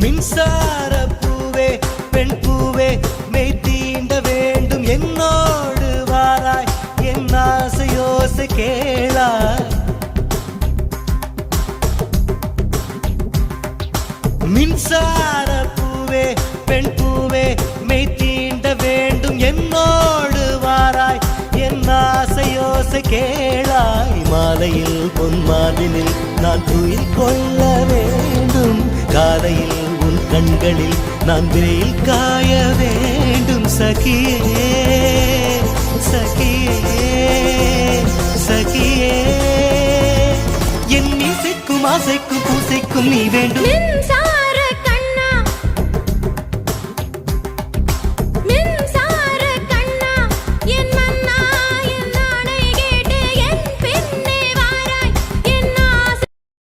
மின்சார பூவே பெண் பூவே மெய் தீண்ட வேண்டும் என்னோடு வாராய் என் ஆசையோசை கேளாய் மின்சார பூவே பெண் பூவே மெய் தீண்ட வேண்டும் என்னோடு வாராய் என் ஆசையோசை கேளாய் மாலையில் பொன் மாதினில் நான் துயில் கொள்ள வேண்டும் காலையில் உன் கண்களில் நான் வெயில் காய வேண்டும் சகியே சகியே சகியே என் இசைக்கும் ஆசைக்கும் பூசைக்கும் நீ வேண்டும்